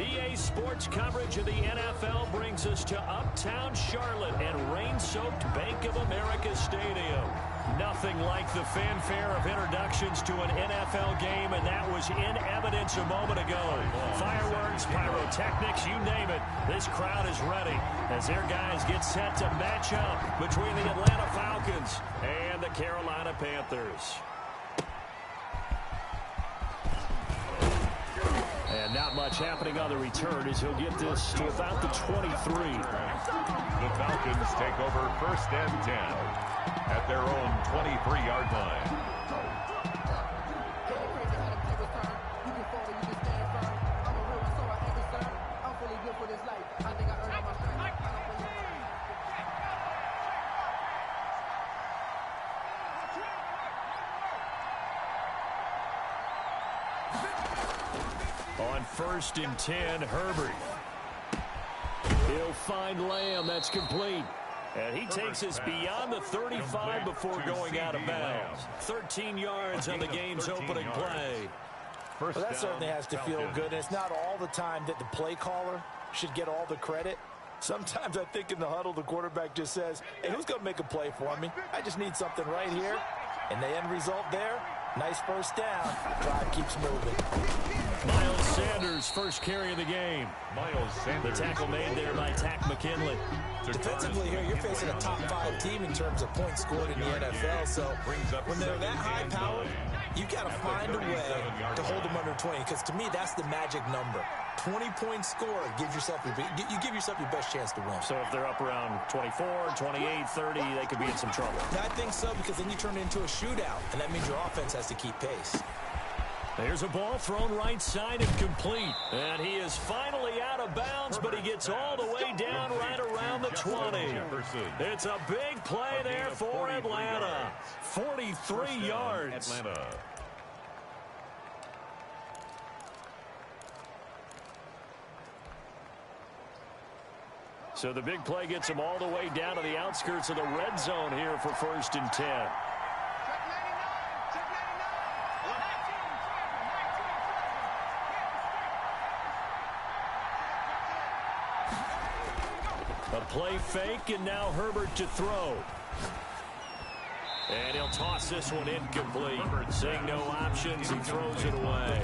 EA Sports coverage of the NFL brings us to uptown Charlotte and rain-soaked Bank of America Stadium. Nothing like the fanfare of introductions to an NFL game, and that was in evidence a moment ago. Fireworks, pyrotechnics, you name it. This crowd is ready as their guys get set to match up between the Atlanta Falcons and the Carolina Panthers. And not much happening on the return as he'll get this to about the 23. The Falcons take over 1st and 10 at their own 23-yard line. On 1st and 10, Herbert. He'll find Lamb. That's complete. And he takes us beyond the 35 before going out of bounds. 13 yards on the game's opening play. Well, that certainly has to feel good. And it's not all the time that the play caller should get all the credit. Sometimes I think in the huddle, the quarterback just says, hey, who's going to make a play for me? I just need something right here. And the end result there, nice first down. Drive keeps moving. Miles Sanders, first carry of the game. Miles Sanders. The tackle made there by Tack McKinley. Defensively here, you're facing a top-5 team in terms of points scored in the NFL. So when they're that high-powered, you got to find a way to hold them under 20. Because to me, that's the magic number. 20-point score gives yourself you give yourself your best chance to win. So if they're up around 24, 28, 30, they could be in some trouble. I think so, because then you turn it into a shootout, and that means your offense has to keep pace. There's a ball thrown right side and complete. And he is finally out of bounds, but he gets all the way down right around the 20. It's a big play there for Atlanta. 43 yards. Atlanta. So the big play gets him all the way down to the outskirts of the red zone here for 1st and 10. A play fake, and now Herbert to throw. And he'll toss this one incomplete. Seeing no options, he throws it away.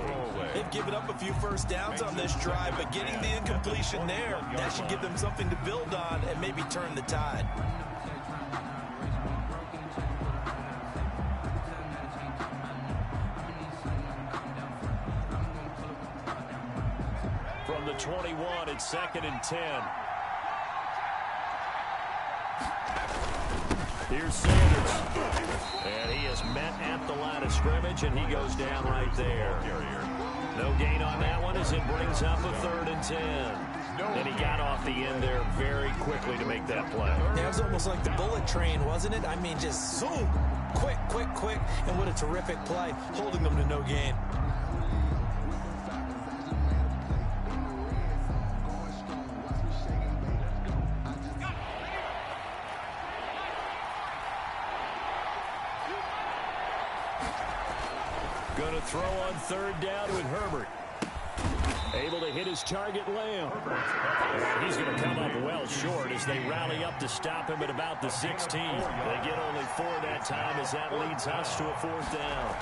They've given up a few first downs on this drive, but getting the incompletion there, that should give them something to build on and maybe turn the tide. From the 21, it's 2nd and 10. Here's Sanders. And he is met at the line of scrimmage, and he goes down right there. No gain on that one as it brings up a 3rd and 10. And he got off the end there very quickly to make that play. Yeah, it was almost like the bullet train, wasn't it? I mean, just zoom. Quick, quick, quick. And what a terrific play, holding them to no gain. Going to throw on 3rd down with Herbert. Able to hit his target, Lamb. He's going to come up well short as they rally up to stop him at about the 16. They get only 4 that time as that leads us to a 4th down.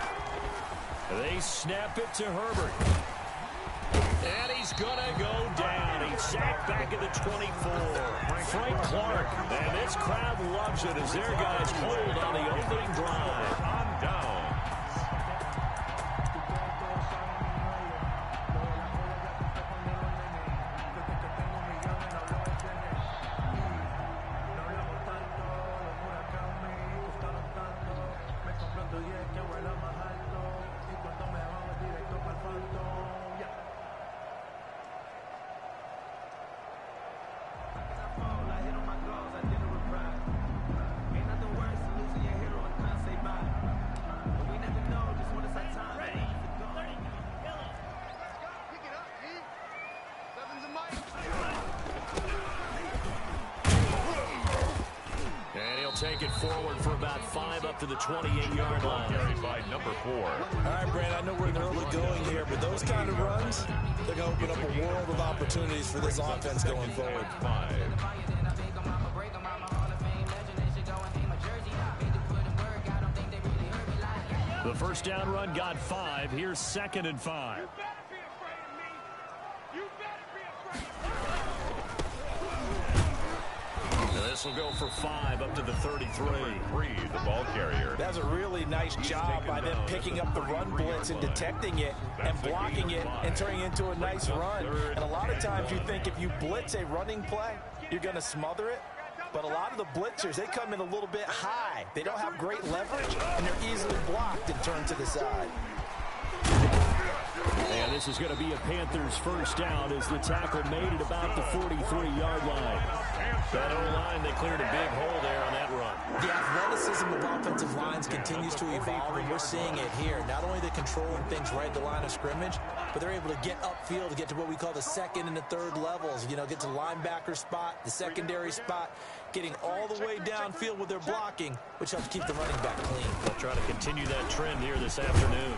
They snap it to Herbert. And he's going to go down. He's sacked back at the 24. Frank Clark. And this crowd loves it as their guys hold on the opening drive. On down. Ain't nothing worse than losing your hero and can't say bye. take it forward for about 5 up to the 28-yard line. Carried by number 4. All right, Brand, I know we're in early going here, but those kind of runs, they're going to open up a world of opportunities for this offense going forward. 5. The first down run got 5. Here's 2nd and 5. This will go for 5 up to the 33. 3, the ball carrier. That's a really nice job by them picking up the run blitz and detecting it and blocking it and turning it into a nice run. And a lot of times you think if you blitz a running play, you're going to smother it. But a lot of the blitzers, they come in a little bit high. They don't have great leverage, and they're easily blocked and turned to the side. And this is going to be a Panthers first down as the tackle made it about the 43-yard line. That O-line, they cleared a big hole there on that run. The athleticism of offensive lines continues to evolve, and we're seeing it here. Not only are they controlling things right at the line of scrimmage, but they're able to get upfield to get to what we call the second and the third levels. You know, get to linebacker spot, the secondary spot, getting all the way downfield with their blocking, which helps keep the running back clean. They'll try to continue that trend here this afternoon.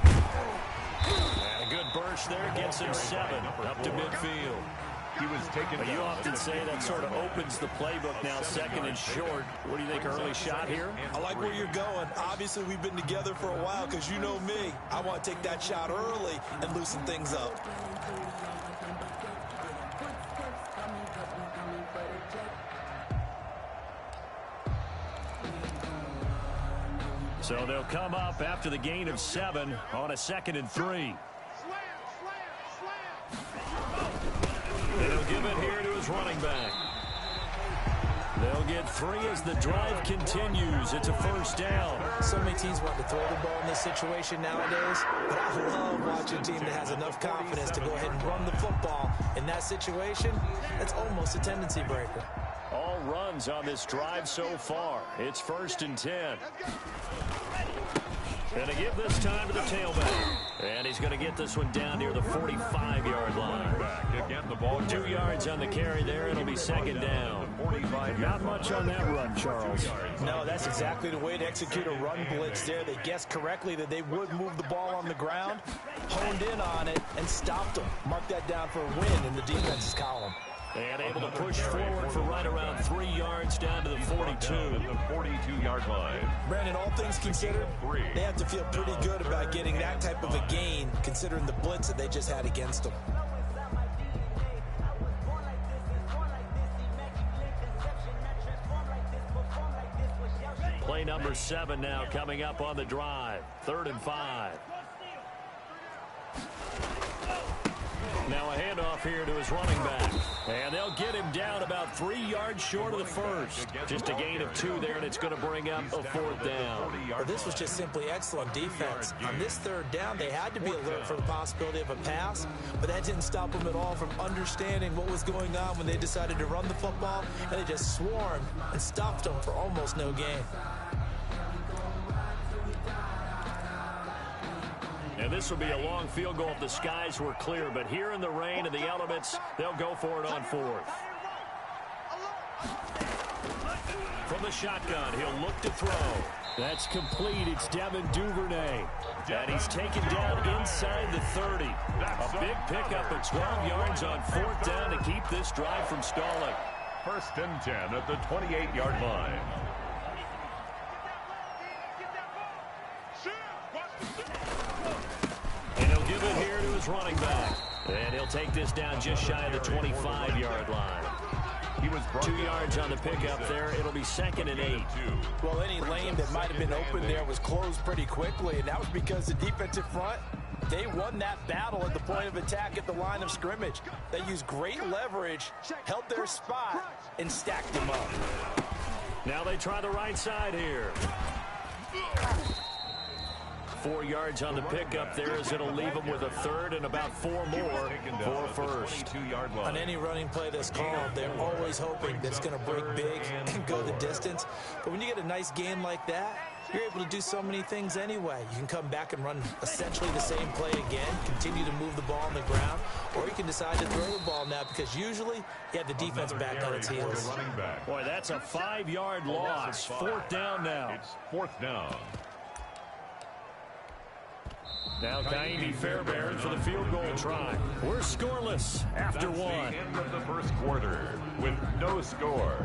And a good burst there gets him 7 up to midfield. He was taken But you often say that sort of opens the playbook now, 2nd and short. What do you think, early shot here? I like where you're going. Obviously, we've been together for a while because you know me. I want to take that shot early and loosen things up. So they'll come up after the gain of 7 on a 2nd and 3. They'll give it here to his running back. They'll get 3 as the drive continues. It's a first down. So many teams want to throw the ball in this situation nowadays, but I love watching a team that has enough confidence to go ahead and run the football. In that situation, that's almost a tendency breaker. All runs on this drive so far. It's 1st and 10. Going to give this time to the tailback. And he's going to get this one down near the 45-yard line. Again, the ball 2 yards on the carry there. It'll be 2nd down. 45. Not much on that run, Charles. No, that's exactly the way to execute a run blitz there. They guessed correctly that they would move the ball on the ground, honed in on it, and stopped them. Mark that down for a win in the defense's column. And able to push forward for right around 3 yards down to the 42. The 42-yard line. Brandon, all things considered, they have to feel pretty good about getting that type of a gain, considering the blitz that they just had against them. Play number 7 now coming up on the drive. 3rd and 5. Now a handoff here to his running back. And they'll get him down about 3 yards short of the first. Just a gain of 2 there, and it's going to bring up a 4th down. Well, this was just simply excellent defense. On this 3rd down, they had to be alert for the possibility of a pass, but that didn't stop them at all from understanding what was going on when they decided to run the football, and they just swarmed and stopped them for almost no gain. And this will be a long field goal if the skies were clear. But here in the rain and the elements, they'll go for it on 4th. From the shotgun, he'll look to throw. That's complete. It's Devin Duvernay. And he's taken down inside the 30. A big pickup at 12 yards on 4th down to keep this drive from stalling. 1st and 10 at the 28-yard line. And he'll give it here to his running back. And he'll take this down just shy of the 25-yard line. He was 2 yards on the pickup there. It'll be 2nd and 8. Well, any lane that might have been open there was closed pretty quickly, and that was because the defensive front, they won that battle at the point of attack at the line of scrimmage. They used great leverage, held their spot, and stacked them up. Now they try the right side here. 4 yards on the pickup there as it'll leave them with a 3rd and about 4 more for 1st. On any running play that's called, they're always hoping that it's going to break big and go the distance. But when you get a nice gain like that, you're able to do so many things anyway. You can come back and run essentially the same play again, continue to move the ball on the ground, or you can decide to throw the ball now because usually you have the defense back on its heels. Boy, that's a 5-yard loss. 4th down now. It's 4th down. Now Kaimi Fairbairn for the field goal try. We're scoreless after That's one. the end of the first quarter with no score.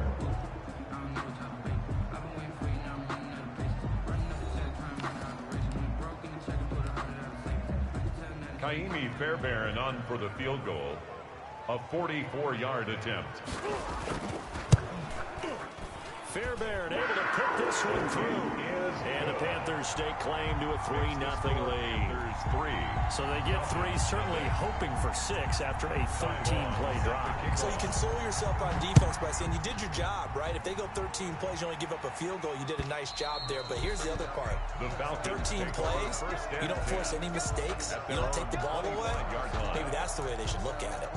Kaimi Fairbairn on for the field goal. A 44-yard attempt. Fairbairn able to put this one through. And the Panthers stake claim to a 3-0 lead. So they get 3, certainly hoping for 6 after a 13-play drive. So you console yourself on defense by saying you did your job, right? If they go 13 plays, you only give up a field goal, you did a nice job there. But here's the other part. 13 plays, you don't force any mistakes, you don't take the ball away. Maybe that's the way they should look at it.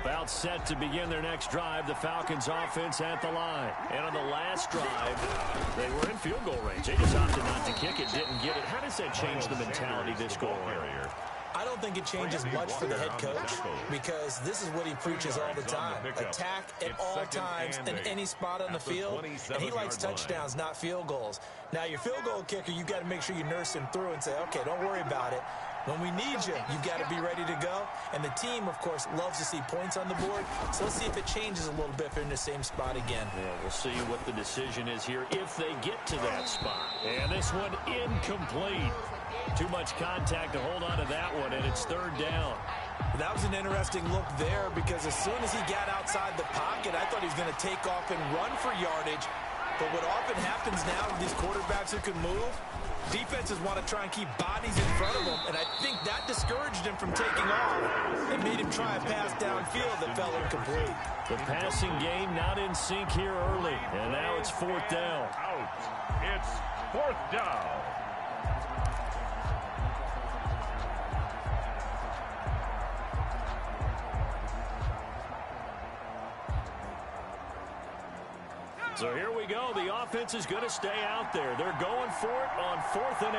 About set to begin their next drive, the Falcons offense at the line. And on the last drive, they were in field goal range. They just opted not to kick it, didn't get it. How does that change the mentality this goal area? I don't think it changes much for the head coach because this is what he preaches all the time. Attack at all times in any spot on the field, and he likes touchdowns, not field goals. Now, your field goal kicker, you've got to make sure you nurse him through and say, okay, don't worry about it. When we need you, you've got to be ready to go. And the team, of course, loves to see points on the board. So let's see if it changes a little bit if they're in the same spot again. Yeah, we'll see what the decision is here if they get to that spot. And this one incomplete. Too much contact to hold on to that one, and it's 3rd down. That was an interesting look there because as soon as he got outside the pocket, I thought he was going to take off and run for yardage. But what often happens now with these quarterbacks who can move, defenses want to try and keep bodies in front of them, and I think that discouraged him from taking off and made him try a pass downfield that fell incomplete. The passing game not in sync here early, and now it's 4th down. Out. It's 4th down. So here we go. The offense is going to stay out there. They're going for it on 4th and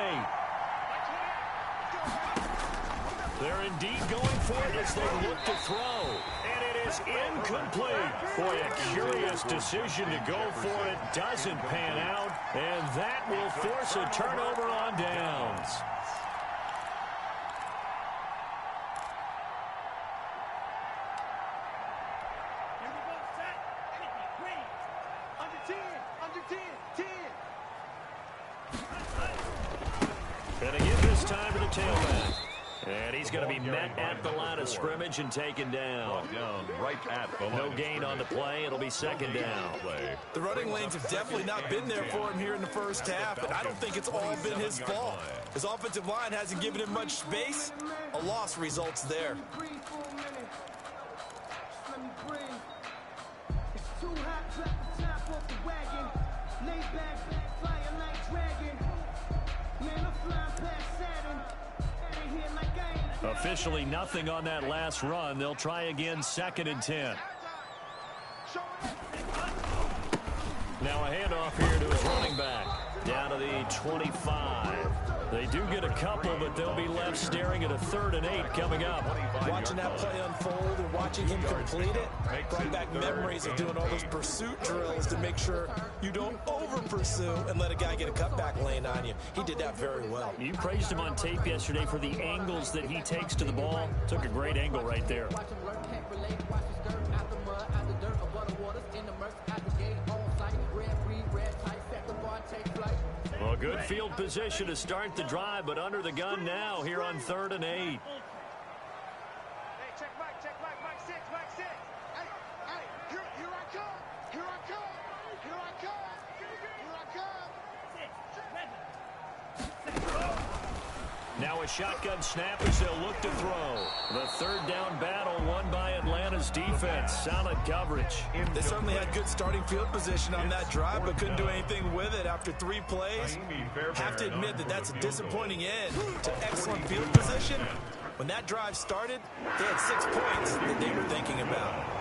8. They're indeed going for it as they look to throw. And it is incomplete. Boy, a curious decision to go for it. Doesn't pan out. And that will force a turnover on downs. And again this time to the tailback. And he's going to be met at the line of scrimmage and taken down. Right at the line. No gain on the play. It'll be 2nd down. The running lanes have definitely not been there for him here in the first half, and I don't think it's all been his fault. His offensive line hasn't given him much space. A loss results there. Officially nothing on that last run. They'll try again 2nd and 10. Now a handoff here to his running back. Down to the 25. They do get a couple, but they'll be left staring at a 3rd and 8 coming up. Watching that play unfold and watching him complete it brought back memories of doing all those pursuit drills to make sure you don't over-pursue and let a guy get a cutback lane on you. He did that very well. You praised him on tape yesterday for the angles that he takes to the ball. Took a great angle right there. Well, good field position to start the drive, but under the gun now here on 3rd and 8. Now a shotgun snap as they'll look to throw. The 3rd down battle won by Atlanta Falcons defense, solid coverage. They certainly had good starting field position on that drive, but couldn't do anything with it after 3 plays. Have to admit that that's a disappointing end to excellent field position. When that drive started, they had 6 points that they were thinking about.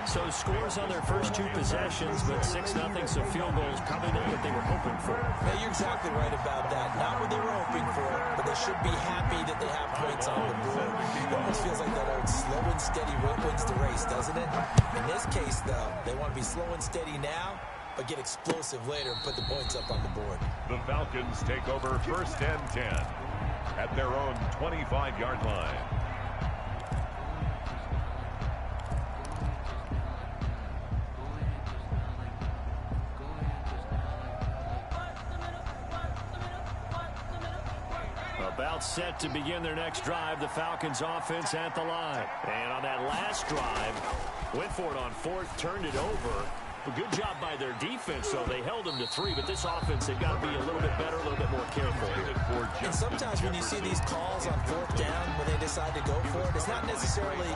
So scores on their first 2 possessions, but 6-0, so field goals probably not what they were hoping for. Yeah, you're exactly right about that. Not what they were hoping for, but they should be happy that they have points on the board. It almost feels like that old slow and steady wins the race, doesn't it? In this case, though, they want to be slow and steady now, but get explosive later and put the points up on the board. The Falcons take over 1st and 10 at their own 25-yard line. About set to begin their next drive, the Falcons offense at the line. And on that last drive, went for it on 4th, turned it over. A good job by their defense, so they held them to 3. But this offense, they've got to be a little bit better, a little bit more careful. And sometimes when you see these calls on 4th down, when they decide to go for it, it's not necessarily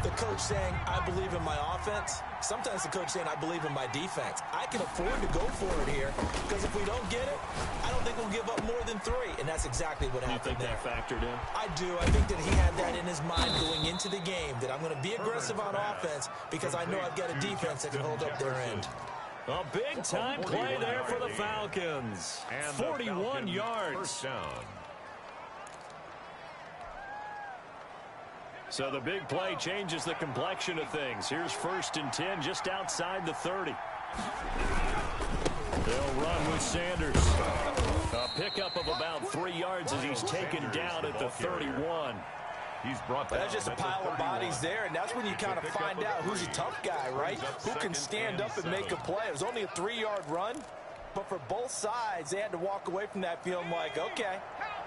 the coach saying, I believe in my offense. Sometimes the coach saying, I believe in my defense. I can afford to go for it here, because if we don't get it, I don't think we'll give up more than 3. And that's exactly what happened there. You think that factored in? I do. I think that he had that in his mind going into the game, that I'm going to be aggressive on offense because I know I've got a defense that can hold up their end. A big-time play there for the Falcons. 41 yards. So the big play changes the complexion of things. Here's 1st and 10 just outside the 30. They'll run with Sanders. A pickup of about 3 yards as he's taken down at the 31. He's brought that's just a pile of bodies there, and that's when you kind of find out who's a tough guy, right? Who can stand up and make a play. It was only a 3-yard run, but for both sides, they had to walk away from that feeling like, okay,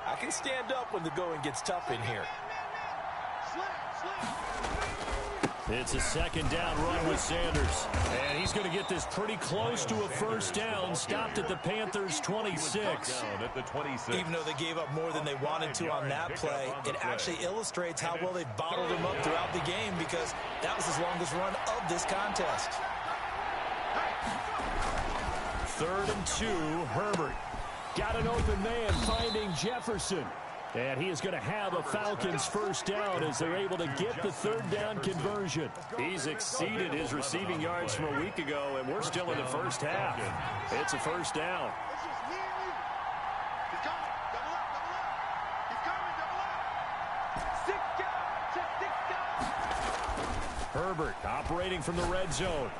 I can stand up when the going gets tough in here. It's a 2nd down run with Sanders. And he's going to get this pretty close to a 1st down. Stopped at the Panthers' 26. Even though they gave up more than they wanted to on that play, it actually illustrates how well they bottled him up throughout the game, because that was his longest run of this contest. 3rd and 2, Herbert. Got an open man finding Jefferson. And he is going to have a Falcons 1st down as they're able to get the 3rd down conversion. He's exceeded his receiving yards from a week ago, and we're still in the 1st half. It's a 1st down. Herbert operating from the red zone.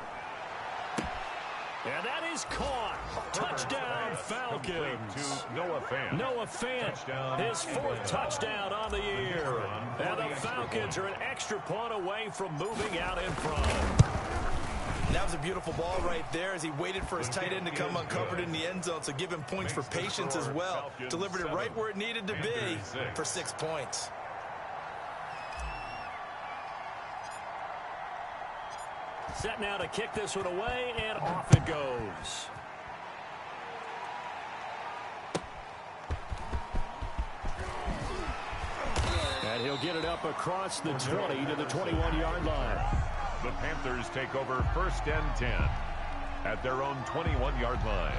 And that is caught. Touchdown, Falcons. Noah Fant, his 4th touchdown on the year. And the Falcons are an extra point away from moving out in front. That was a beautiful ball right there as he waited for his tight end to come uncovered in the end zone, so give him points for patience as well. Delivered it right where it needed to be for 6 points. Set now to kick this one away, and off it goes. And he'll get it up across the 20 to the 21-yard line. The Panthers take over 1st and 10 at their own 21-yard line.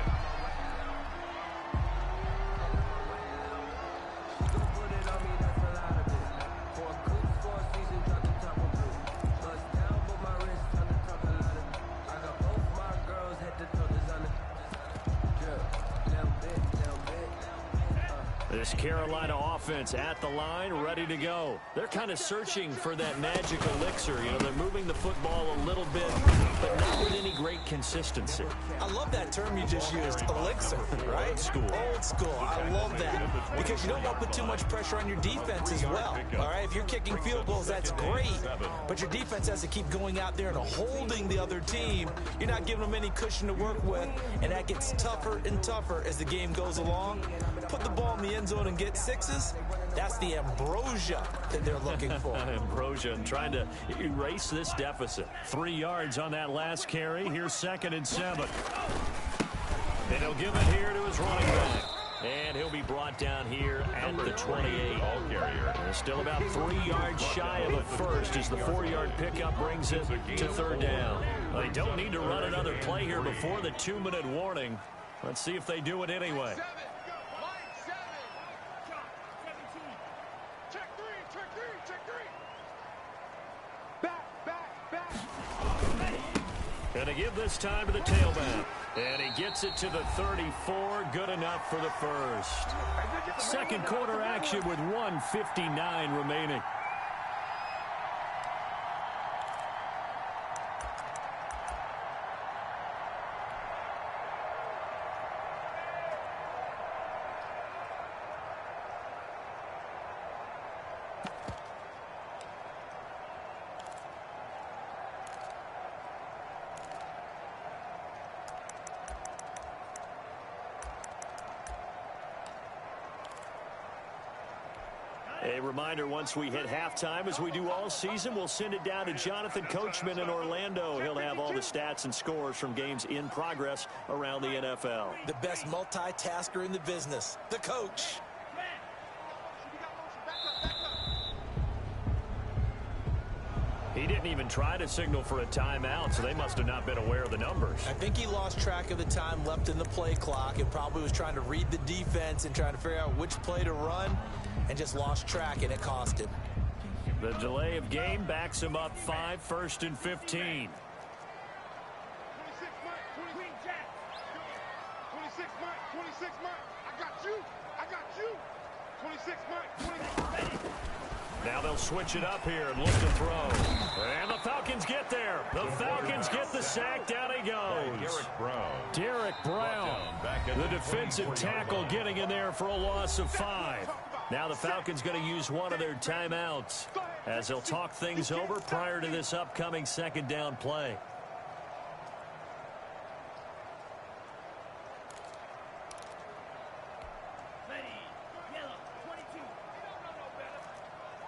This Carolina offense at the line, ready to go. They're kind of searching for that magic elixir. You know, they're moving the football a little bit, but not with any great consistency. I love that term you just used, elixir, right? Old school. Old school. I love that because you don't want to put too much pressure on your defense as well. All right, if you're kicking field goals, that's great, but your defense has to keep going out there and holding the other team. You're not giving them any cushion to work with, and that gets tougher and tougher as the game goes along. Put the ball in the end zone and get 6s. That's the ambrosia that they're looking for. Ambrosia and trying to erase this deficit. 3 yards on that last carry. Here's 2nd and 7. And he'll give it here to his running back. And he'll be brought down here at the 28. Ball carrier. Still about 3 yards shy of a first as the 4-yard pickup brings it to third down. Well, they don't need to run another play here before the 2-minute warning. Let's see if they do it anyway. Going to give this time to the tailback. And he gets it to the 34. Good enough for the first. Second quarter action with 1:59 remaining. A reminder, once we hit halftime, as we do all season, we'll send it down to Jonathan Coachman in Orlando. He'll have all the stats and scores from games in progress around the NFL. The best multitasker in the business, the coach. He didn't even try to signal for a timeout, so they must have not been aware of the numbers. I think he lost track of the time left in the play clock and probably was trying to read the defense and trying to figure out which play to run and just lost track, and it cost him. The delay of game backs him up 5, 1st and 15. 26 Mike, 26 Mike. I got you. 26 Mike, Now they'll switch it up here and look to throw. And the Falcons get there. The Falcons get the sack. Down he goes. Derek Brown, the defensive tackle, getting in there for a loss of 5. Now the Falcons going to use one of their timeouts as they'll talk things over prior to this upcoming second down play.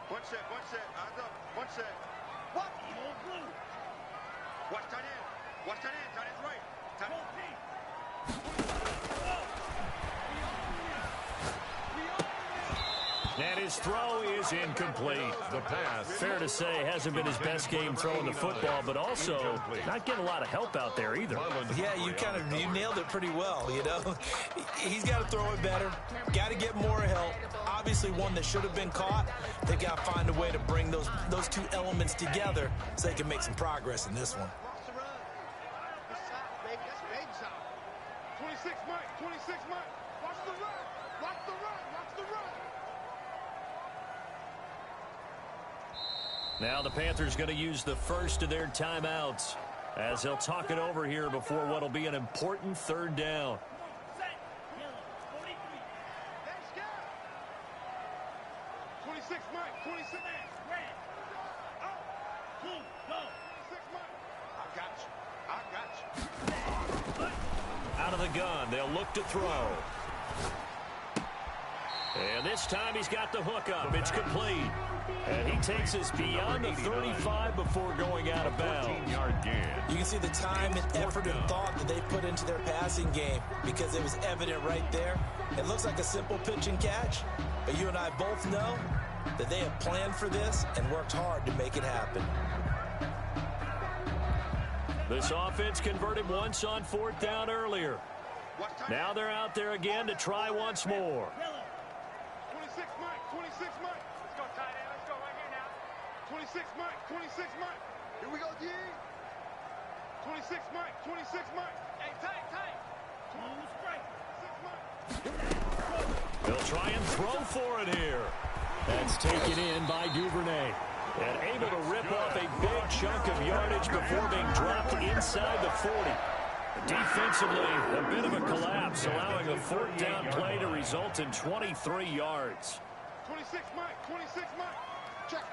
One set, eyes up, one set. What? Watch tight end, tight end's right. Tight And his throw is incomplete. The pass. Fair to say, hasn't been his best game throwing the football, but also not getting a lot of help out there either. Yeah, you nailed it pretty well, you know. He's got to throw it better. Got to get more help. Obviously one that should have been caught. They got to find a way to bring those two elements together so they can make some progress in this one. 26 Mike. Watch the run. Now the Panthers going to use the first of their timeouts as they'll talk it over here before what will be an important third down. 26 Mike, 26 Mike. I got you. Out of the gun, they'll look to throw. And this time he's got the hook up. It's complete. And he takes us beyond the 35 before going out of bounds. You can see the time and effort and thought that they put into their passing game because it was evident right there. It looks like a simple pitch and catch, but you and I both know that they have planned for this and worked hard to make it happen. This offense converted once on 4th down earlier. Now they're out there again to try once more. 26 Mike. Let's go tight end. Let's go right here now. 26 Mike. Here we go, D. 26 Mike. Hey, tight. They'll try and throw for it here. That's taken in by Duvernay. And able to rip off a big chunk of yardage before being dropped inside the 40. Defensively, a bit of a collapse, allowing a 4th down play to result in 23 yards. 26 Mike. Check.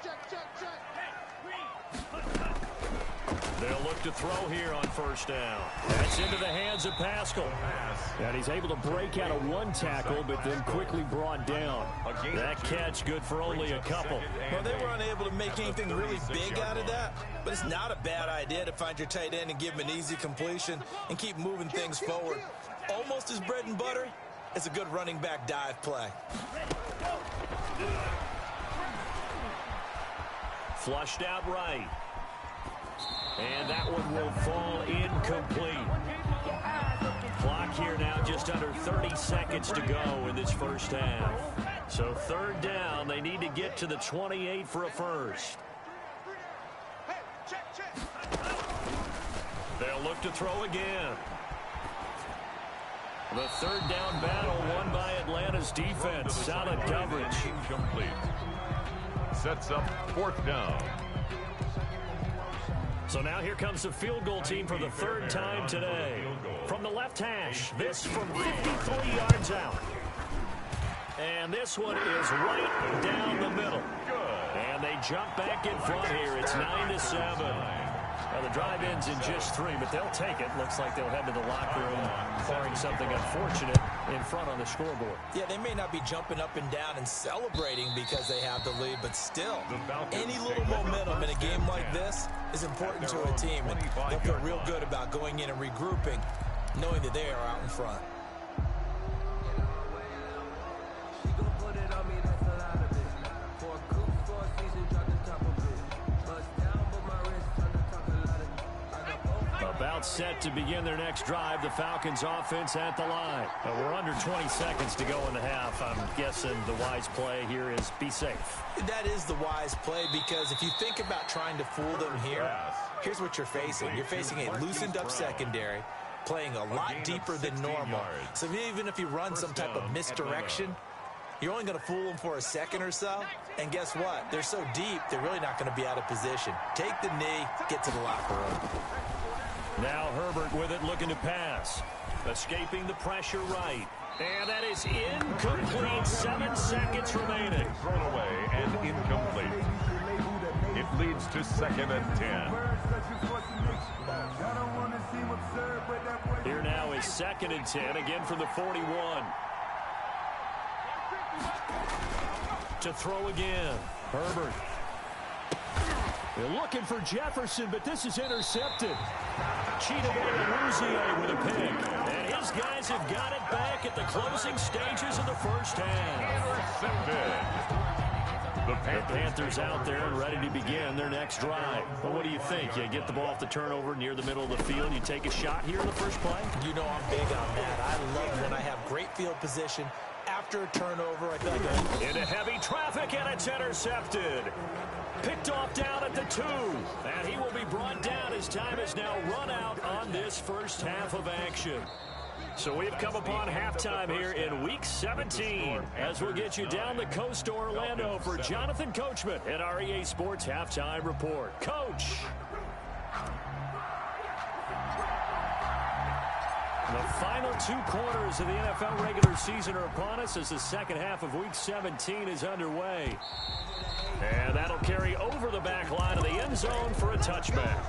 They'll look to throw here on 1st down. That's into the hands of Pascal. And he's able to break out of one tackle, but then quickly brought down. That catch good for only a couple. Well, they were unable to make anything really big out of that, but it's not a bad idea to find your tight end and give him an easy completion and keep moving things forward. Almost his bread and butter, It's a good running back dive play. Flushed out right. And that one will fall incomplete. Clock here now, just under 30 seconds to go in this first half. So third down, they need to get to the 28 for a first. They'll look to throw again. The third down battle won by Atlanta's defense. Solid coverage. Incomplete. Sets up fourth down. So now here comes the field goal team for the third time today. From the left hash, this from 53 yards out. And this one is right down the middle. And they jump back in front here. It's 9-7. Well, the drive ends in just 3, but they'll take it. Looks like they'll head to the locker room, barring something unfortunate in front on the scoreboard. Yeah, they may not be jumping up and down and celebrating because they have the lead, but still, any little momentum in a game like this is important to a team, and they'll feel real good about going in and regrouping, knowing that they are out in front. About set to begin their next drive. The Falcons offense at the line. We're under 20 seconds to go in the half. I'm guessing the wise play here is be safe. That is the wise play, because if you think about trying to fool them here, here's what you're facing. You're facing a loosened up secondary, playing a lot deeper than normal. So even if you run some type of misdirection, you're only going to fool them for a second or so. And guess what? They're so deep, they're really not going to be out of position. Take the knee, get to the locker room. Now Herbert with it, looking to pass. Escaping the pressure right. And that is incomplete. 7 seconds remaining. Thrown away and incomplete. It leads to 2nd and 10. Here now is 2nd and 10, again from the 41. To throw again. Herbert. They're looking for Jefferson, but this is intercepted. Cheated away with a pick. And his guys have got it back at the closing stages of the first half. Intercepted. The Panthers out there and ready to begin their next drive. But what do you think? You get the ball off the turnover near the middle of the field, you take a shot here in the first play? You know I'm big on that. I love when I have great field position after a turnover. I feel like into heavy traffic, and it's intercepted. Picked off down at the 2. And he will be brought down as time has now run out on this first half of action. So we've come upon halftime here in Week 17 as we'll get you down the coast to Orlando for Jonathan Coachman at our EA Sports Halftime Report. Coach. The final 2 quarters of the NFL regular season are upon us as the second half of Week 17 is underway. And that'll carry over the back line of the end zone for a touchback.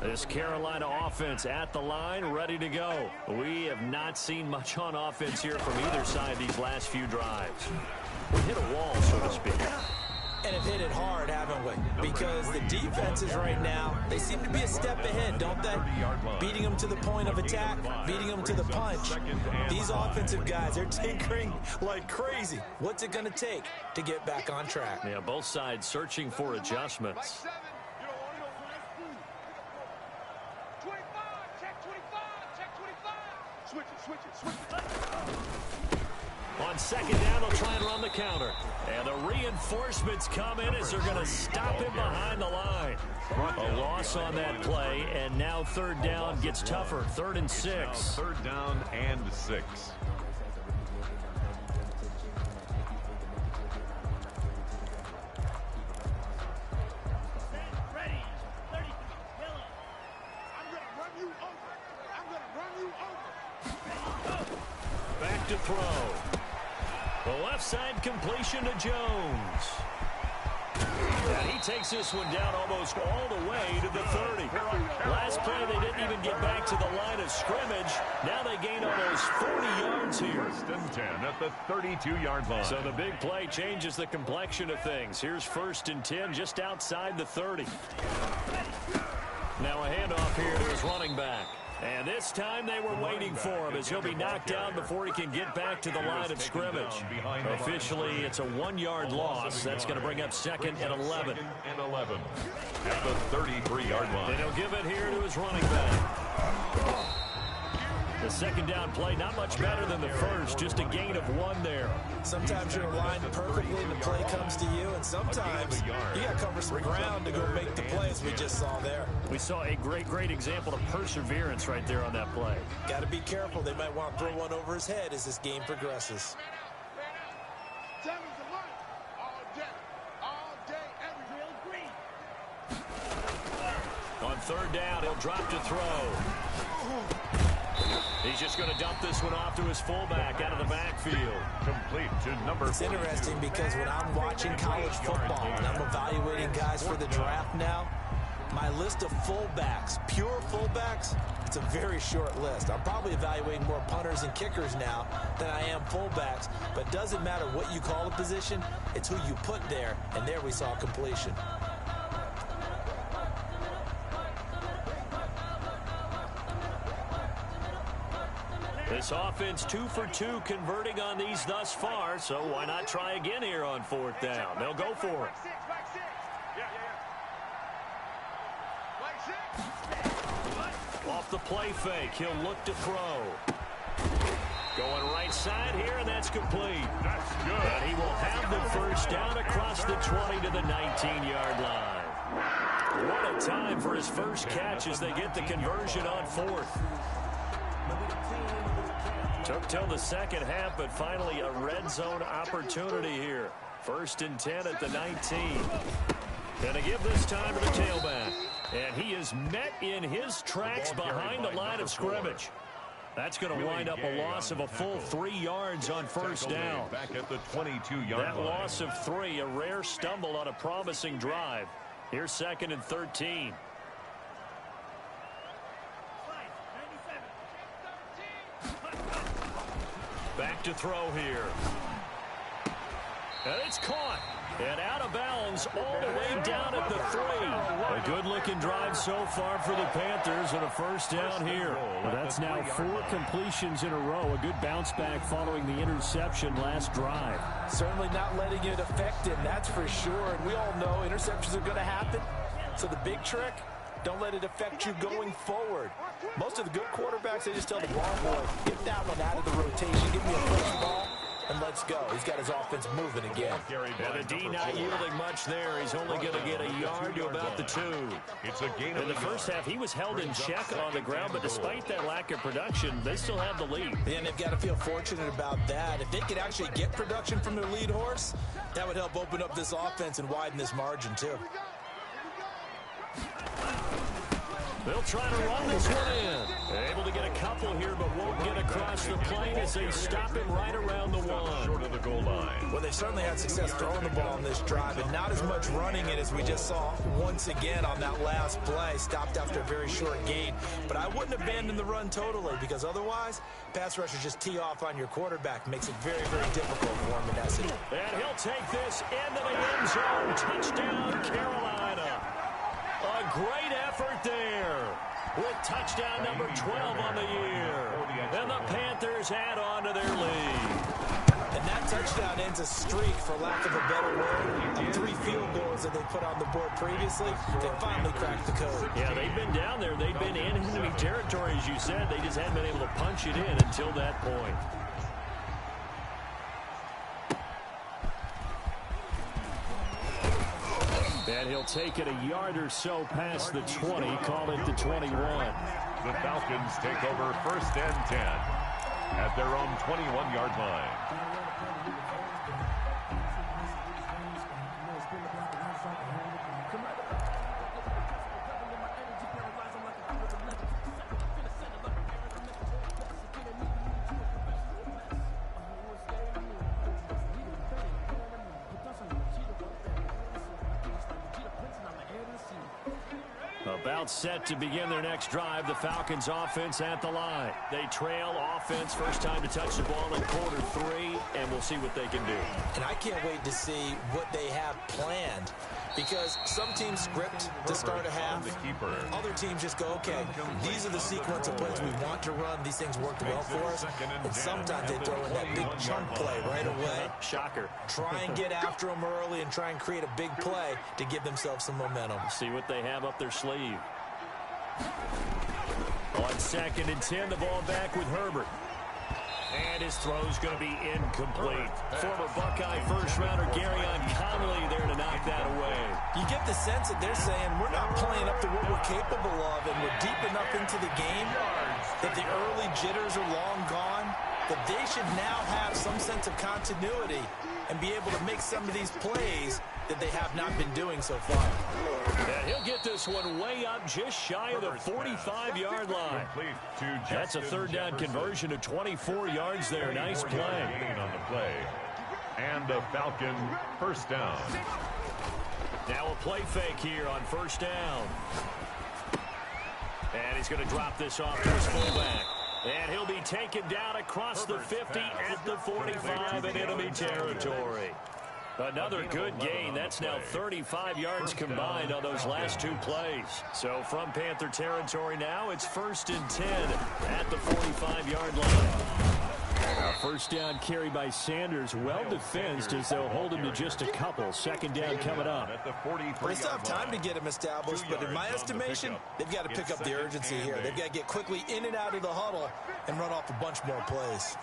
This Carolina offense at the line, ready to go. We have not seen much on offense here from either side these last few drives. We hit a wall, so to speak. And have hit it hard, haven't we? Because the defenses right now, they seem to be a step ahead, don't they? Beating them to the point of attack, beating them to the punch. These offensive guys, they're tinkering like crazy. What's it going to take to get back on track? Yeah, both sides searching for adjustments. On second down, they'll try and run the counter. And the reinforcements come in as they're going to stop him behind the line. A loss on that play, and now third down gets tougher. 3rd and 6. 3rd down and 6. Back to throw. The left side completion to Jones. And he takes this one down almost all the way to the 30. Last play, they didn't even get back to the line of scrimmage. Now they gain almost 40 yards here. 1st and 10 at the 32-yard line. So the big play changes the complexion of things. Here's 1st and 10 just outside the 30. Now a handoff here to his running back. And this time they were waiting for him as he'll be knocked down before he can get back to the line of scrimmage. Officially, it's a 1-yard loss. That's going to bring up 2nd and 11. 2nd and 11 at the 33-yard line. And he'll give it here to his running back. The 2nd down play, not much better than the first, just a gain of 1 there. Sometimes you're aligned perfectly and the play comes to you, and sometimes you got to cover some ground to go make the plays we just saw there. We saw a great example of perseverance right there on that play. Got to be careful. They might want to throw one over his head as this game progresses. On 3rd down, he'll drop to throw. He's just going to dump this one off to his fullback out of the backfield. Complete to number 42. It's interesting because when I'm watching college football and I'm evaluating guys for the draft now, my list of fullbacks, pure fullbacks, it's a very short list. I'm probably evaluating more punters and kickers now than I am fullbacks, but it doesn't matter what you call a position, it's who you put there, and there we saw completion. This offense 2 for 2 converting on these thus far, so why not try again here on 4th down? They'll go for it. Off the play fake, he'll look to throw. Going right side here, and that's complete. That's good. And he will have the 1st down across the 20 to the 19-yard line. What a time for his first catch as they get the conversion on 4th. Took till the 2nd half, but finally a red zone opportunity here. 1st and 10 at the 19. Going to give this time to the tailback. And he is met in his tracks behind the line of scrimmage. That's going to wind up a loss of a full 3 yards on 1st down. Back at the 22-yard That line. loss of 3, a rare stumble on a promising drive. Here's 2nd and 13. Back to throw here. And it's caught. And out of bounds all the way down at the 3. A good-looking drive so far for the Panthers and a 1st down here. Well, that's now 4 completions in a row. A good bounce back following the interception last drive. Certainly not letting it affect him, that's for sure. And we all know interceptions are going to happen. So the big trick, don't let it affect you going forward. Most of the good quarterbacks, they just tell the ball boy, get that one out of the rotation, give me a first ball, and let's go. He's got his offense moving again. And the D not yielding much there. He's only going to get a yard to about the 2. It's a gain In the first half, he was held in check on the ground, but despite that lack of production, they still have the lead. And they've got to feel fortunate about that. If they could actually get production from their lead horse, that would help open up this offense and widen this margin too. They'll try to run this one in. Able to get a couple here, but won't get across the plane as they stop him right around the 1. Short of the goal line. Well, they've certainly had success throwing the ball on this drive, and not as much running it as we just saw once again on that last play. Stopped after a very short gain. But I wouldn't abandon the run totally, because otherwise, pass rushers just tee off on your quarterback. Makes it very, very difficult for him in that situation. And he'll take this into the end zone. Touchdown, Carolina. A great effort there with touchdown number 12 on the year. And the Panthers add on to their lead. And that touchdown ends a streak, for lack of a better word, of 3 field goals that they put on the board previously. They finally cracked the code. Yeah, they've been down there. They've been in enemy territory, as you said. They just hadn't been able to punch it in until that point. And he'll take it a yard or so past the 20, call it the 21. The Falcons take over 1st and 10 at their own 21-yard line. About set to begin their next drive. The Falcons offense at the line. They trail offense. First time to touch the ball in quarter 3, and we'll see what they can do. And I can't wait to see what they have planned, because some teams script to start a half. Other teams just go, okay, these are the sequence of plays we want to run. These things worked well for us. And sometimes they throw in that big chunk play right away. Shocker. Try and get after them early and try and create a big play to give themselves some momentum. See what they have up their sleeve. On 2nd and 10, the ball back with Herbert. And his throw's going to be incomplete. Former Buckeye first-rounder Garyon Conley there to knock that away. You get the sense that they're saying we're not playing up to what we're capable of, and we're deep enough into the game that the early jitters are long gone, that they should now have some sense of continuity and be able to make some of these plays that they have not been doing so far. And he'll get this one way up just shy of the 45-yard line. That's a 3rd down conversion of 24 yards there. Nice play. On the play. And a Falcon first down. Now a play fake here on 1st down. And he's going to drop this off to his fullback. And he'll be taken down across the 50 at the 45 in enemy territory. Another good gain. That's now 35 yards combined on those last 2 plays. So from Panther territory now, it's 1st and 10 at the 45-yard line. First down carry by Sanders. Well defensed as they'll hold him to just a couple. 2nd down coming up. Well, they still have time to get him established, but in my estimation, they've got to pick up the urgency here. They've got to get quickly in and out of the huddle and run off a bunch more plays.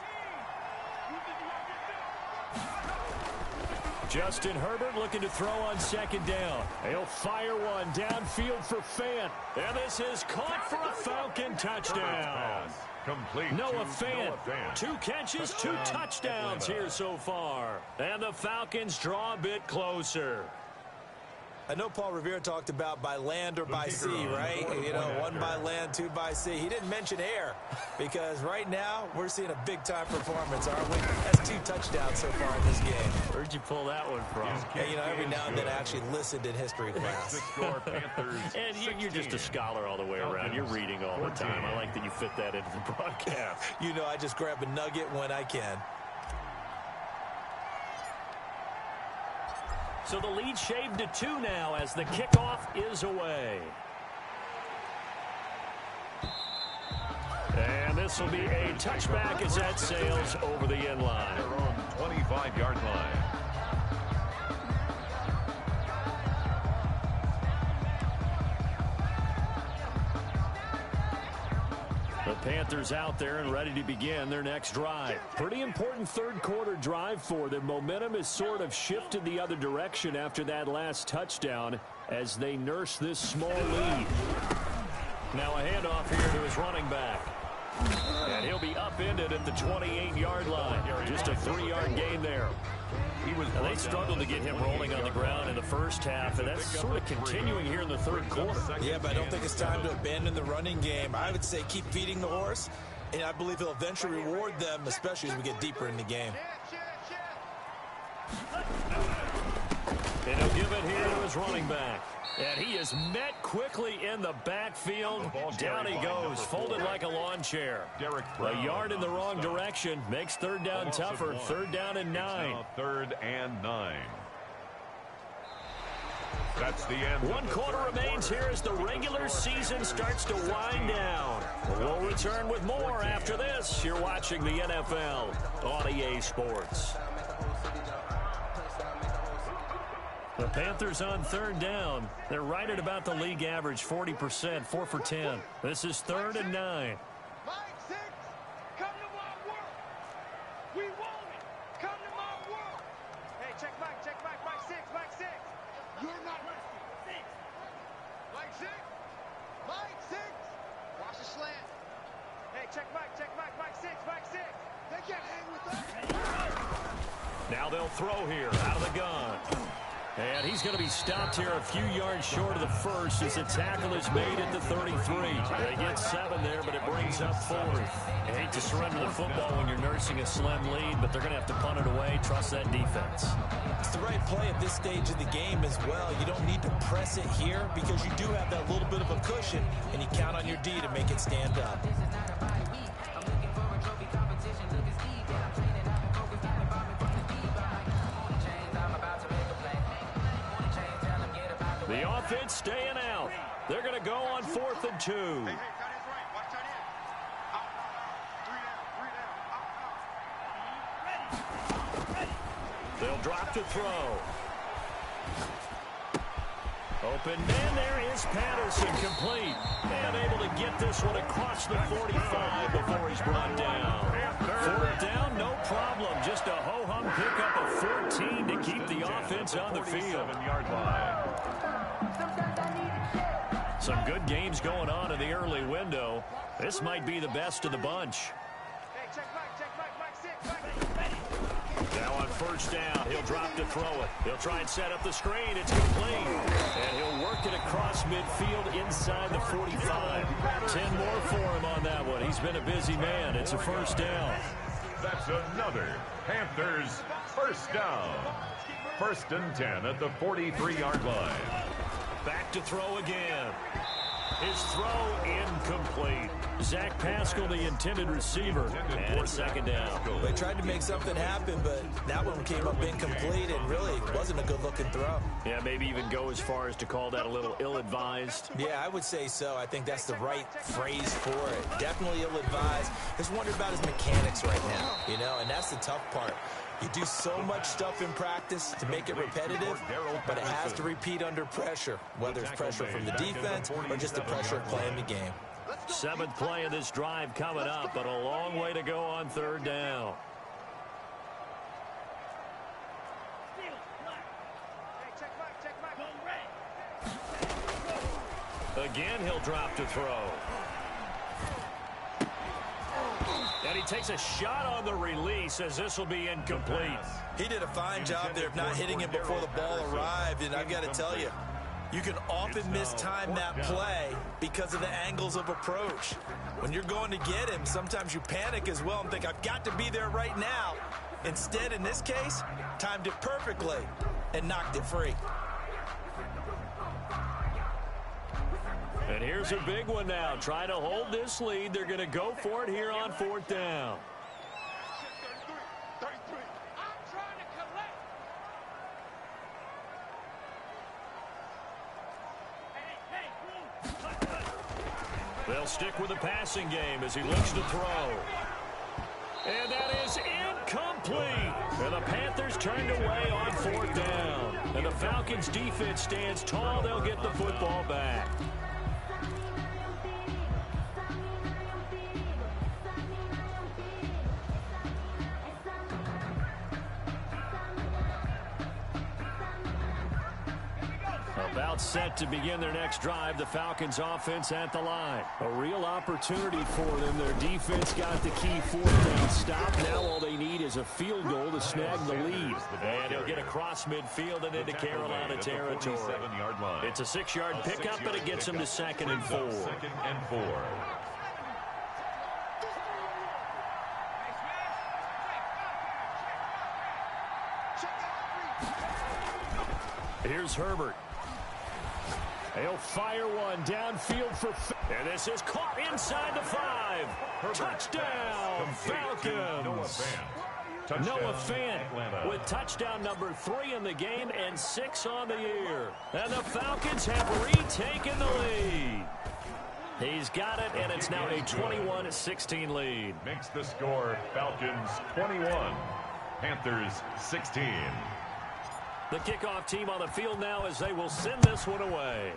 Justin Herbert looking to throw on 2nd down. He'll fire one downfield for Fant. And this is caught for a Falcon touchdown. Complete. Noah Fant. 2 catches, 2 touchdowns here so far. And the Falcons draw a bit closer. I know Paul Revere talked about by land or by sea, right? You know, 1 by land, 2 by sea. He didn't mention air, because right now we're seeing a big-time performance, aren't we? That's 2 touchdowns so far in this game. Where'd you pull that one from? Hey, you know, every now and then I actually listened in history class. And you're just a scholar all the way around. You're reading all the time. I like that you fit that into the broadcast. You know, I just grab a nugget when I can. So the lead shaved to 2 now as the kickoff is away. And this will be a touchback as that sails over the end line. Their own 25-yard line. The Panthers out there and ready to begin their next drive. Pretty important 3rd quarter drive for them. Momentum has sort of shifted the other direction after that last touchdown as they nurse this small lead. Now a handoff here to his running back. And he'll be upended at the 28-yard line. Just a 3-yard gain there. Now they struggled to get him rolling on the ground in the first half, and that's sort of continuing here in the 3rd quarter. Yeah, but I don't think it's time to abandon the running game. I would say keep feeding the horse, and I believe he'll eventually reward them, especially as we get deeper in the game. And he'll give it here to his running back. And he is met quickly in the backfield. Down he goes, folded like a lawn chair. A yard in the wrong direction makes 3rd down tougher. 3rd down and 9. 3rd and 9. That's the end. 1 quarter remains here as the regular season starts to wind down. We'll return with more after this. You're watching the NFL on EA Sports. The Panthers on 3rd down. They're right at about the league average, 40%, 4 for 10. This is 3rd and 9. Mike 6, come to my work. We want it. Come to my work. Hey, check Mike, Mike 6, Mike 6. You're not resting. 6. Mike 6. Mike 6. Watch the slant. Hey, check Mike, Mike 6, Mike 6. They can't hang with us. Now they'll throw here out of the gun. And he's going to be stopped here a few yards short of the first as the tackle is made at the 33. They get 7 there, but it brings up 4th. You hate to surrender the football when you're nursing a slim lead, but they're going to have to punt it away. Trust that defense. It's the right play at this stage of the game as well. You don't need to press it here because you do have that little bit of a cushion, and you count on your D to make it stand up. The offense staying out. They're going to go on 4th and 2. They'll drop to throw. Open man, there is Patterson, complete. And able to get this one across the 45 before he's brought down. 4th down, no problem. Just a ho-hum pickup of 14 to keep the offense on the field. 47-yard line. Some good games going on in the early window. This might be the best of the bunch. Now on 1st down, he'll drop to throw it. He'll try and set up the screen. It's complete. And he'll work it across midfield inside the 45. 10 more for him on that one. He's been a busy man. It's a 1st down. That's another Panthers 1st down. 1st and 10 at the 43-yard line. Back to throw again. His throw incomplete. Zach Pascal, the intended receiver, and it's 2nd down. They tried to make something happen, but that one came up incomplete, and really wasn't a good-looking throw. Yeah, maybe even go as far as to call that a little ill-advised. Yeah, I would say so. I think that's the right phrase for it. Definitely ill-advised. Just wondered about his mechanics right now, and that's the tough part. You do so much stuff in practice to make it repetitive, but it has to repeat under pressure, whether it's pressure from the defense or just the pressure of playing the game. 7th play of this drive coming up, but a long way to go on 3rd down. Again, he'll drop to throw. And he takes a shot on the release as this will be incomplete. He did a fine job there of not hitting him before the ball arrived, and I've got to tell you, you can often mistime that play because of the angles of approach. When you're going to get him, sometimes you panic as well and think, I've got to be there right now. Instead, in this case, timed it perfectly and knocked it free. And here's a big one now. Trying to hold this lead. They're going to go for it here on 4th down. They'll stick with the passing game as he looks to throw. And that is incomplete. And the Panthers turned away on 4th down. And the Falcons defense stands tall. They'll get the football back. About set to begin their next drive. The Falcons offense at the line. A real opportunity for them. Their defense got the key 4th down stop. Now all they need is a field goal to snag the lead. And he'll get across midfield and into Carolina territory. It's a 6-yard pickup, but it gets them to 2nd and 4. 2nd and 4. Here's Herbert. He'll fire one downfield for... And this is caught inside the 5. Touchdown, Falcons. Noah Fant with touchdown number 3 in the game and 6 on the year. And the Falcons have retaken the lead. He's got it, and it's now a 21-16 lead. Makes the score Falcons 21, Panthers 16. The kickoff team on the field now as they will send this one away.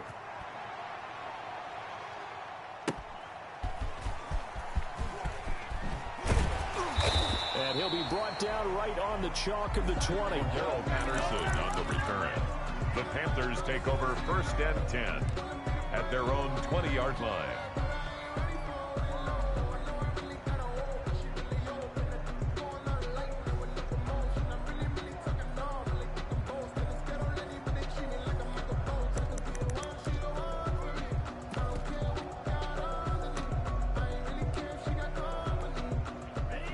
And he'll be brought down right on the chalk of the 20. Harold Patterson on the return. The Panthers take over 1st and 10 at their own 20-yard line.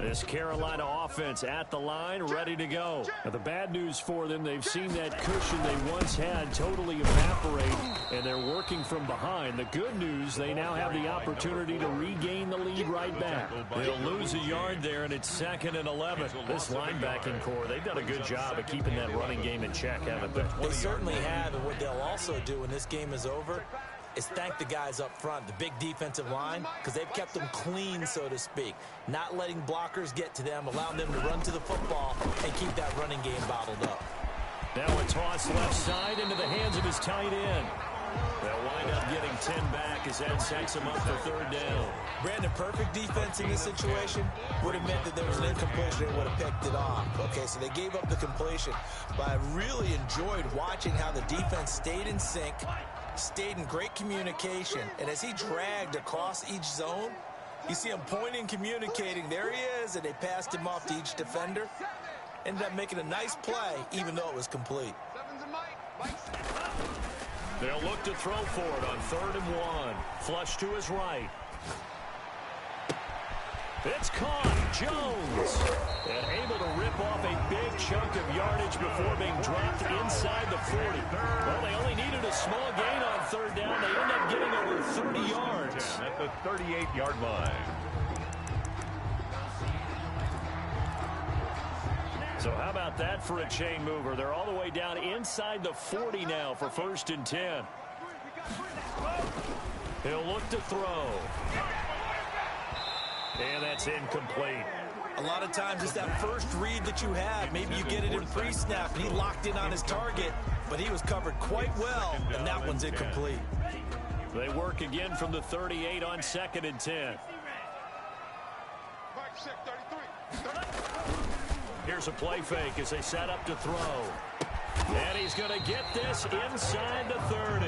This Carolina offense at the line, ready to go. Now, the bad news for them, they've seen that cushion they once had totally evaporate, and they're working from behind. The good news, they now have the opportunity to regain the lead right back. They'll lose a yard there, and it's 2nd and 11. This linebacking core, they've done a good job of keeping that running game in check, haven't they? They certainly have, and what they'll also do when this game is over is thank the guys up front, the big defensive line, because they've kept them clean, so to speak. Not letting blockers get to them, allowing them to run to the football and keep that running game bottled up. Now a toss left side into the hands of his tight end. They'll wind up getting 10 back as that sets him up for 3rd down. Brandon, perfect defense in this situation would have meant that there was an incompletion and would have picked it off. Okay, so they gave up the completion, but I really enjoyed watching how the defense stayed in sync, stayed in great communication, and as he dragged across each zone, you see him pointing, communicating. There he is, and they passed him off to each defender. Ended up making a nice play, even though it was complete. They'll look to throw for it on 3rd and 1. Flush to his right. It's caught. Jones. And able to rip off a big chunk of yardage before being dropped inside the 40. Well, they only needed a small gain on 3rd down. They end up getting over 30 yards. At the 38-yard line. So how about that for a chain mover? They're all the way down inside the 40 now for 1st and 10. He'll look to throw. And that's incomplete. A lot of times it's that first read that you have. Maybe you get it in pre-snap, and he locked in on his target, but he was covered quite well, and that one's incomplete. They work again from the 38 on 2nd and 10. Here's a play fake as they set up to throw. And he's going to get this inside the 30.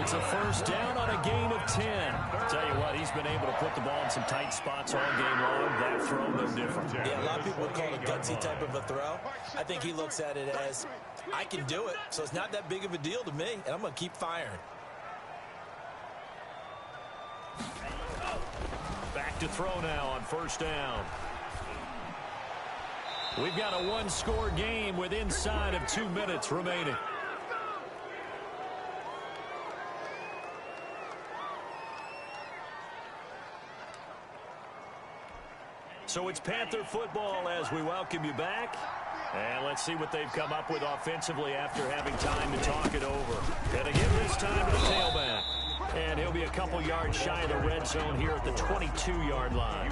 It's a 1st down on a gain of 10. Tell you what, he's been able to put the ball in some tight spots all game long. That throw, no different. Yeah, a lot of people would call it a gutsy type of a throw. I think he looks at it as, I can do it, so it's not that big of a deal to me, and I'm going to keep firing. Back to throw now on 1st down. We've got a 1-score game with inside of 2 minutes remaining. So it's Panther football as we welcome you back. And let's see what they've come up with offensively after having time to talk it over. And again this time to the tailback. And he'll be a couple yards shy of the red zone here at the 22-yard line.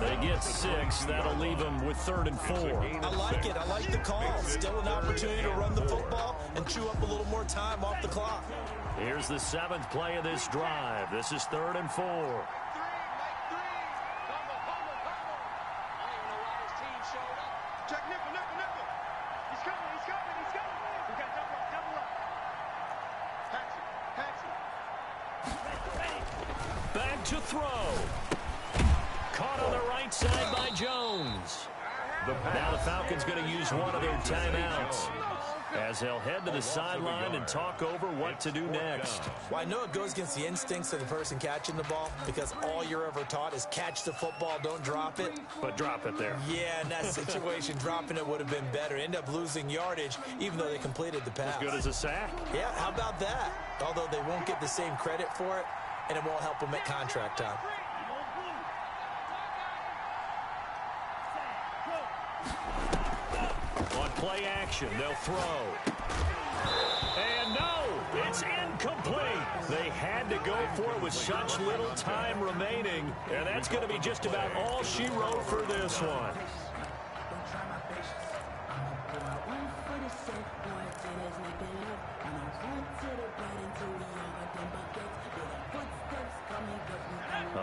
They get 6. That'll leave them with 3rd and 4. I like it. I like the call. Still an opportunity to run the football and chew up a little more time off the clock. Here's the 7th play of this drive. This is 3rd and 4. Back to throw. Caught on the right side by Jones. Now the Falcons going to use one of their timeouts as they'll head to the sideline and talk over what to do next. Well, I know it goes against the instincts of the person catching the ball because all you're ever taught is catch the football, don't drop it. But drop it there. Yeah, in that situation, dropping it would have been better. End up losing yardage even though they completed the pass. As good as a sack. Yeah, how about that? Although they won't get the same credit for it, and it won't help them at contract time. On play action, they'll throw. And no, it's incomplete. They had to go for it with such little time remaining, and that's going to be just about all she wrote for this one.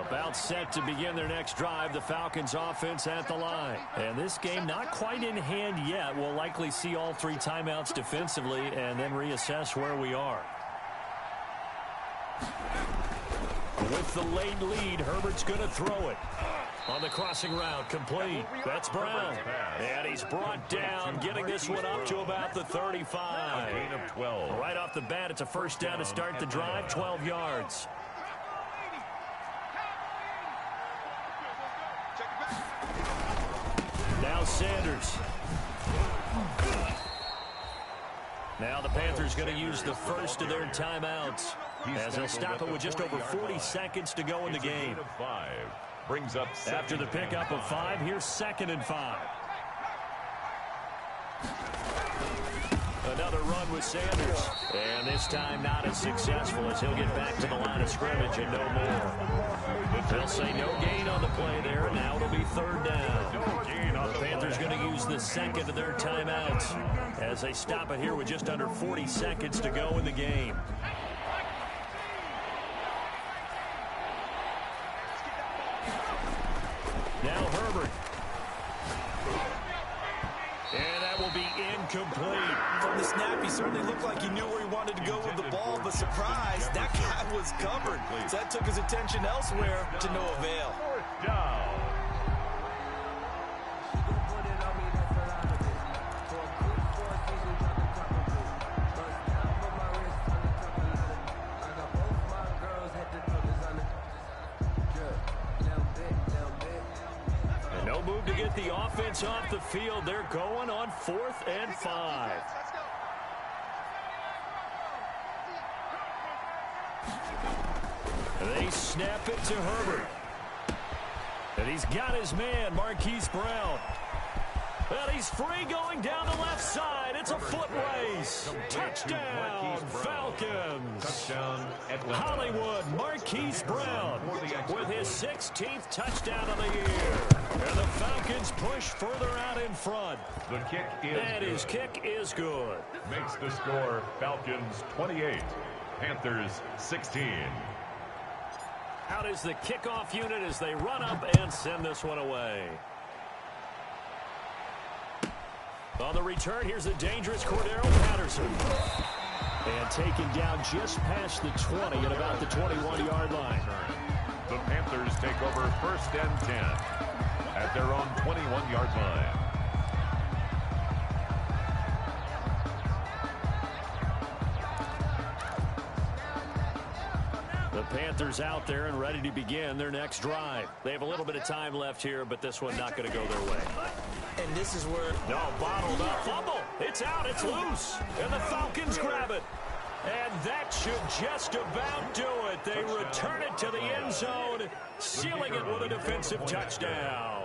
About set to begin their next drive, the Falcons offense at the line. And this game not quite in hand yet. We'll likely see all 3 timeouts defensively and then reassess where we are. With the late lead, Herbert's going to throw it. On the crossing route, complete. That's Brown. And he's brought down, getting this one up to about the 35. A gain of 12. Right off the bat, it's a 1st down to start the drive, 12 yards. Sanders. Now the Panthers going to use the first of their timeouts as they'll stop it with just over 40 seconds to go in the game. Brings up after the pickup of 5, here's 2nd and 5. Another run with Sanders. And this time not as successful as he'll get back to the line of scrimmage and no more. They'll say no gain on the play there. Now it'll be 3rd down. The Panthers going to use the second of their timeouts as they stop it here with just under 40 seconds to go in the game. Now Herbert. And that will be incomplete. From the snap, he certainly looked like he knew where he wanted to go with the ball, but surprise, that guy was covered. So that took his attention elsewhere to no avail. 4th down. Move to get the offense off the field. They're going on 4th and 5. They snap it to Herbert. And he's got his man, Marquise Brown. Well, he's free going down the left side. It's a foot race. Touchdown, Falcons. Touchdown, Hollywood, Marquise Brown with his 16th touchdown of the year. And the Falcons push further out in front. The kick is and good. His kick is good. Makes the score Falcons 28, Panthers 16. Out is the kickoff unit as they run up and send this one away. On the return, here's the dangerous Cordero Patterson. And taken down just past the 20 at about the 21-yard line. The Panthers take over 1st and 10 at their own 21-yard line. The Panthers out there and ready to begin their next drive. They have a little bit of time left here, but this one not going to go their way. And this is where... No, bottled up. Fumble. It's out. It's loose. And the Falcons grab it. And that should just about do it. They return it to the end zone, sealing it with a defensive touchdown.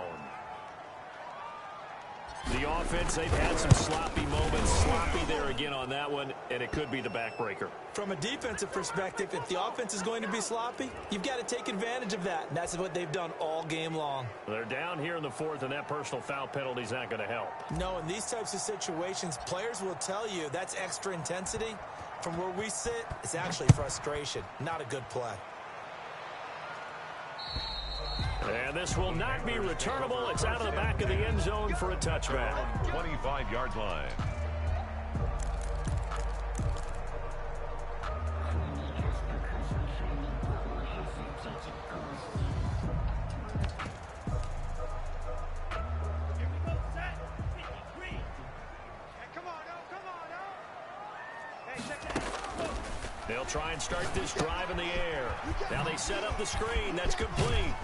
The offense, they've had some sloppy moments. Sloppy there again on that one, and it could be the backbreaker. From a defensive perspective, if the offense is going to be sloppy, you've got to take advantage of that. And that's what they've done all game long. They're down here in the 4th, and that personal foul penalty is not going to help. No, in these types of situations, players will tell you that's extra intensity. From where we sit, it's actually frustration. Not a good play. And this will not be returnable. It's out of the back of the end zone for a touchback. 25-yard line. They'll try and start this drive in the air. Now they set up the screen. That's complete.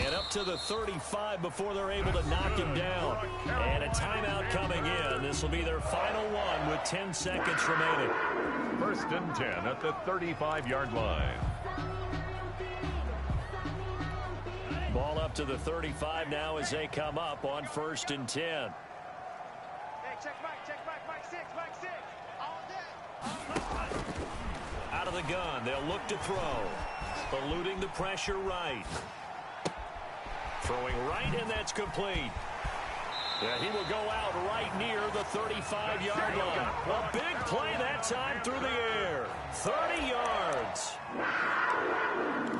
And up to the 35 before they're able to knock him down. And a timeout coming in. This will be their final one with 10 seconds remaining. 1st and 10 at the 35-yard line. Ball up to the 35 now as they come up on 1st and 10. Hey, check Mike 6, Mike 6. All day. Out of the gun, they'll look to throw. Eluding the pressure right. Throwing right, and that's complete. Yeah, he will go out right near the 35-yard line. A big play that time through the air. 30 yards.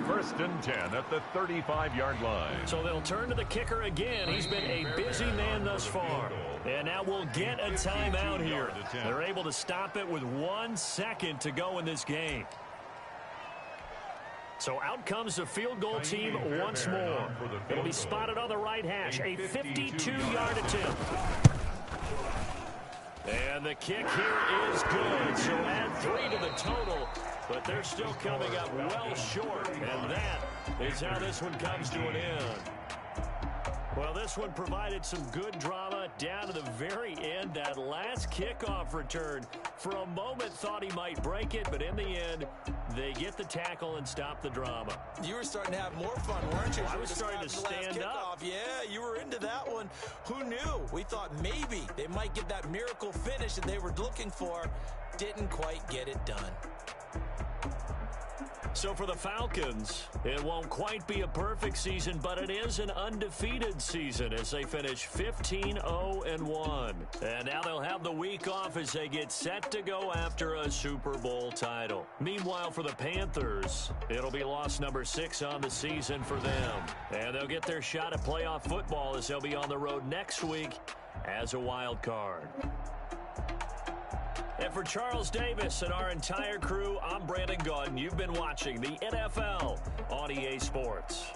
1st and 10 at the 35-yard line. So they'll turn to the kicker again. He's been a busy man thus far. And now we'll get a timeout here. They're able to stop it with 1 second to go in this game. So out comes the field goal team once more. It'll be spotted on the right hash. A 52-yard attempt. And the kick here is good. So add 3 to the total. But they're still coming up well short. And that is how this one comes to an end. Well, this one provided some good drama down to the very end. That last kickoff return, for a moment thought he might break it, but in the end, they get the tackle and stop the drama. You were starting to have more fun, weren't you? I was starting to stand up. Yeah, you were into that one. Who knew? We thought maybe they might get that miracle finish that they were looking for. Didn't quite get it done. So for the Falcons, it won't quite be a perfect season, but it is an undefeated season as they finish 15-0-1. And now they'll have the week off as they get set to go after a Super Bowl title. Meanwhile, for the Panthers, it'll be loss number 6 on the season for them. And they'll get their shot at playoff football as they'll be on the road next week as a wild card. And for Charles Davis and our entire crew, I'm Brandon Gaudin. You've been watching the NFL on EA Sports.